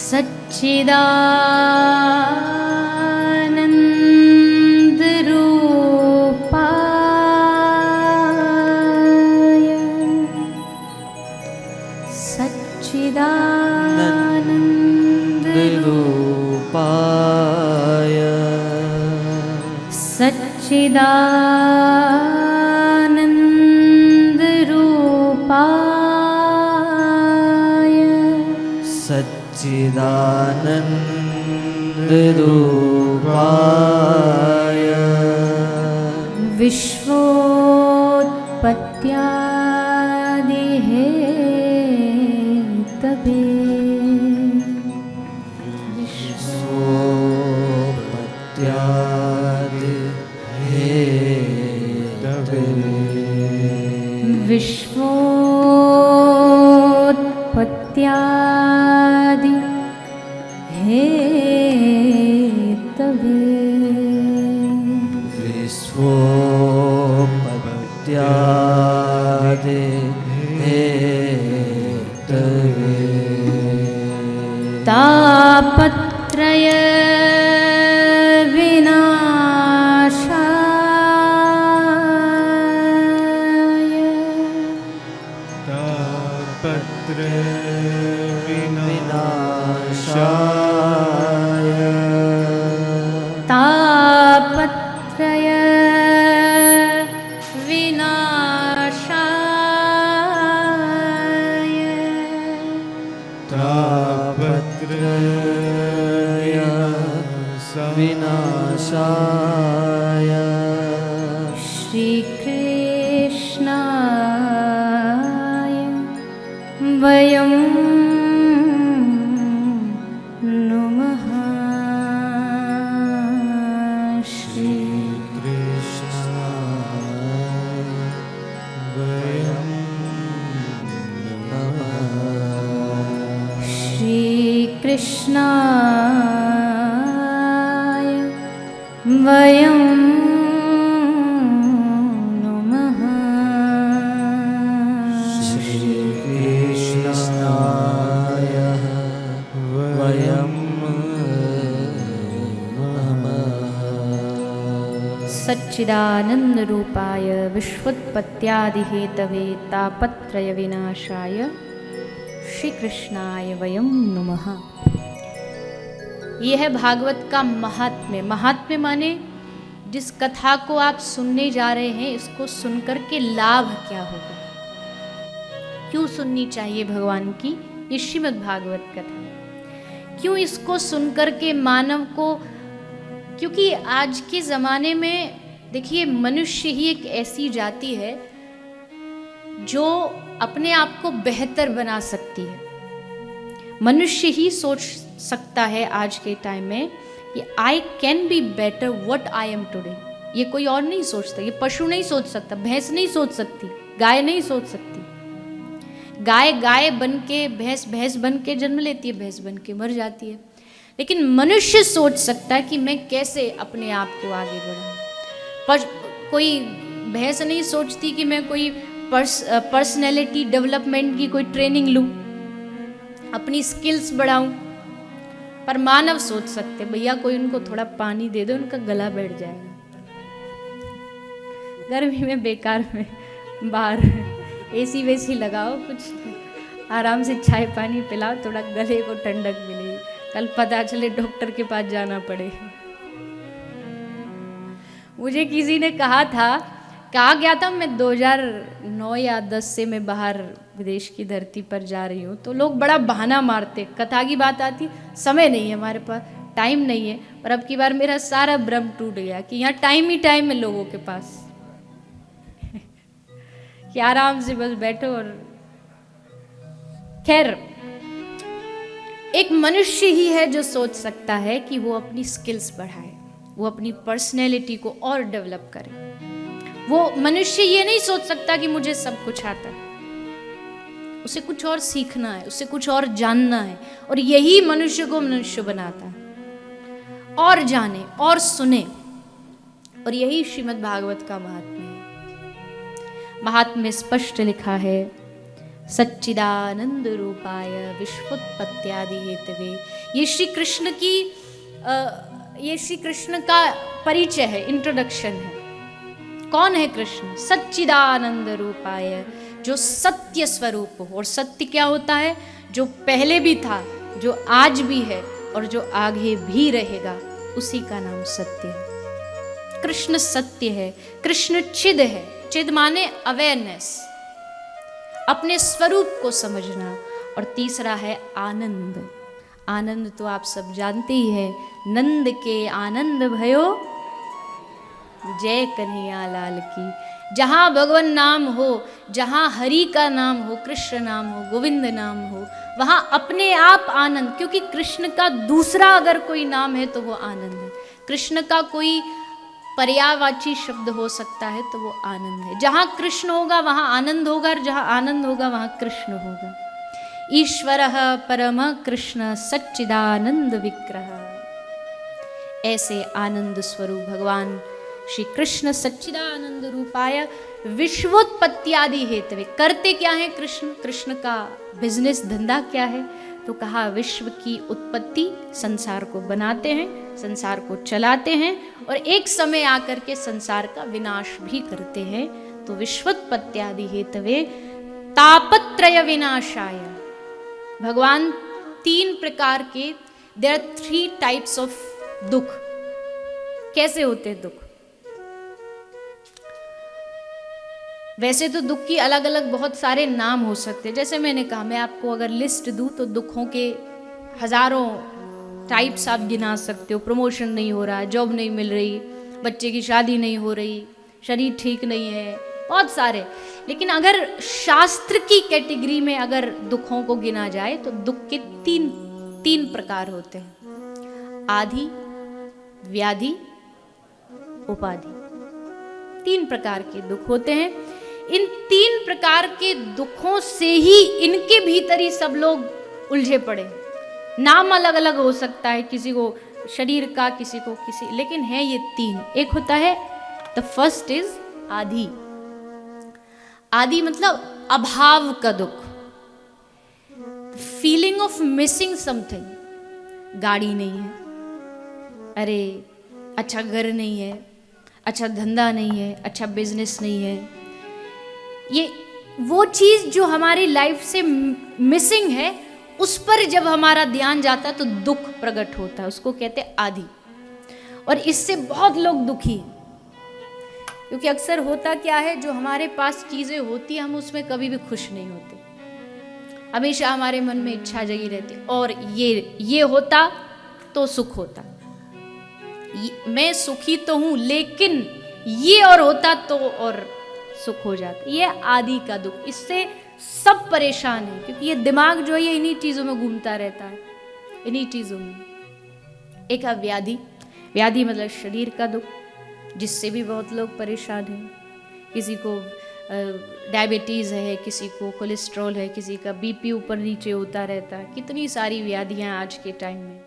सच्चिदानंद रूपाय सच्चिदानंद रूपाय सच्चिदानंद रूपाय सच्चिदानंद रूपाय विश्वोत्पत्त्यादि Hathaway विश्वोत्पत्त्यादि Hathaway विश्वोत्पत्त्यादि Hathaway तापत्रय तापत्रय विनाशाय तापत्रय विनाशाय श्री कृष्णाय वयं कृष्णाय वयं नमः श्री कृष्णाय वयं नमः सच्चिदानंद रूपाय विश्वोत्पत्त्यादि हेतवे तापत्रय विनाशाय श्री कृष्णाय वयं नमः। यह है भागवत का महात्म्य। महात्म्य माने जिस कथा को आप सुनने जा रहे हैं इसको सुनकर के लाभ क्या होगा, क्यों सुननी चाहिए भगवान की ये श्रीमद् भागवत कथा, क्यों इसको सुनकर के मानव को, क्योंकि आज के ज़माने में देखिए मनुष्य ही एक ऐसी जाति है जो अपने आप को बेहतर बना सकती है। मनुष्य ही सोच सकता है आज के टाइम में कि I can be better what I am today. ये कोई और नहीं सोचता, ये पशु नहीं सोच सकता, भैंस नहीं सोच सकती, गाय नहीं सोच सकती। गाय गाय बन के, भैंस भैंस बन के जन्म लेती है, भैंस बन के मर जाती है। लेकिन मनुष्य सोच सकता है कि मैं कैसे अपने आप को आगे बढ़ाऊं। कोई भैंस नहीं सोचती कि मैं कोई पर्सनैलिटी डेवलपमेंट की कोई ट्रेनिंग लूं, अपनी स्किल्स बढ़ाऊं। पर मानव सोच सकते भैया कोई उनको थोड़ा पानी दे दो, उनका गला बैठ जाएगा। गर्मी में बेकार में बाहर एसी वेसी लगाओ, कुछ आराम से चाय पानी पिलाओ, थोड़ा गले को ठंडक मिलेगी। कल पता चले डॉक्टर के पास जाना पड़े। मुझे किसी ने कहा गया था मैं 2009 या 10 से मैं बाहर विदेश की धरती पर जा रही हूँ, तो लोग बड़ा बहाना मारते, कथा की बात आती, समय नहीं है हमारे पास, टाइम नहीं है। पर अब की बार मेरा सारा भ्रम टूट गया कि यहाँ टाइम ही टाइम है लोगों के पास कि आराम से बस बैठो। और खैर एक मनुष्य ही है जो सोच सकता है कि वो अपनी स्किल्स बढ़ाए, वो अपनी पर्सनैलिटी को और डेवलप करे। वो मनुष्य ये नहीं सोच सकता कि मुझे सब कुछ आता है, उसे कुछ और सीखना है, उसे कुछ और जानना है। और यही मनुष्य को मनुष्य बनाता है, और जाने और सुने। और यही श्रीमद् भागवत का महात्म्य है। महात्म्य स्पष्ट लिखा है, सच्चिदानंद रूपाय विश्वोत्पत्त्यादि हेतवे। ये श्री कृष्ण का परिचय है, इंट्रोडक्शन है। कौन है कृष्ण? सच्चिदानंद रूपाय, जो सत्य स्वरूप हो। और सत्य क्या होता है? जो पहले भी था, जो आज भी है और जो आगे भी रहेगा, उसी का नाम सत्य है। कृष्ण सत्य है, कृष्ण चिद है। चिद माने अवेयरनेस, अपने स्वरूप को समझना। और तीसरा है आनंद। आनंद तो आप सब जानते ही है, नंद के आनंद भयो जय कन्हैया लाल की। जहाँ भगवान नाम हो, जहाँ हरि का नाम हो, कृष्ण नाम हो, गोविंद नाम हो, वहाँ अपने आप आनंद। क्योंकि कृष्ण का दूसरा अगर कोई नाम है तो वो आनंद है। कृष्ण का कोई पर्यायवाची शब्द हो सकता है तो वो आनंद है। जहाँ कृष्ण होगा वहाँ आनंद होगा, और जहाँ आनंद होगा वहाँ कृष्ण होगा। ईश्वरः परम कृष्ण सच्चिदानंद विग्रह। ऐसे आनंद स्वरूप भगवान श्री कृष्ण सच्चिदानंद रूपाय विश्वोत्पत्त्यादि हेतवे। करते क्या है कृष्ण? कृष्ण का बिजनेस धंधा क्या है? तो कहा विश्व की उत्पत्ति, संसार को बनाते हैं, संसार को चलाते हैं, और एक समय आकर के संसार का विनाश भी करते हैं। तो विश्वोत्पत्त्यादि हेतवे तापत्रय विनाशाय। भगवान तीन प्रकार के, देयर आर 3 टाइप्स ऑफ दुख। कैसे होते हैं दुख? वैसे तो दुख की अलग अलग बहुत सारे नाम हो सकते हैं। जैसे मैंने कहा, मैं आपको अगर लिस्ट दूं तो दुखों के हजारों टाइप्स आप गिना सकते हो। प्रमोशन नहीं हो रहा, जॉब नहीं मिल रही, बच्चे की शादी नहीं हो रही, शरीर ठीक नहीं है, बहुत सारे। लेकिन अगर शास्त्र की कैटेगरी में अगर दुखों को गिना जाए तो दुख के तीन प्रकार होते हैं: आदि, व्याधि, उपाधि। 3 प्रकार के दुख होते हैं। इन 3 प्रकार के दुखों से ही इनके भीतर ही सब लोग उलझे पड़े। नाम अलग अलग हो सकता है, किसी को शरीर का, किसी को किसी, लेकिन है ये 3। एक होता है, द फर्स्ट इज आदि। आदि मतलब अभाव का दुख, फीलिंग ऑफ मिसिंग समथिंग। गाड़ी नहीं है, अरे अच्छा घर नहीं है, अच्छा धंधा नहीं है, अच्छा बिजनेस नहीं है। ये वो चीज जो हमारी लाइफ से मिसिंग है, उस पर जब हमारा ध्यान जाता है तो दुख प्रकट होता है। उसको कहते हैं आदि। और इससे बहुत लोग दुखी हैं, क्योंकि अक्सर होता क्या है, जो हमारे पास चीजें होती हैं हम उसमें कभी भी खुश नहीं होते। हमेशा हमारे मन में इच्छा जगी रहती, और ये होता तो सुख होता, मैं सुखी तो हूं लेकिन ये और होता तो और सुख हो जाता। ये आदि का दुख। इससे सब परेशान है, क्योंकि ये दिमाग जो है ये इन्हीं चीजों में घूमता रहता है, इन्हीं चीजों में। एक है व्याधि। व्याधि मतलब शरीर का दुख, जिससे भी बहुत लोग परेशान हैं। किसी को डायबिटीज़ है, किसी को कोलेस्ट्रॉल है, किसी का बीपी ऊपर नीचे होता रहता है। कितनी सारी व्याधियां आज के टाइम में।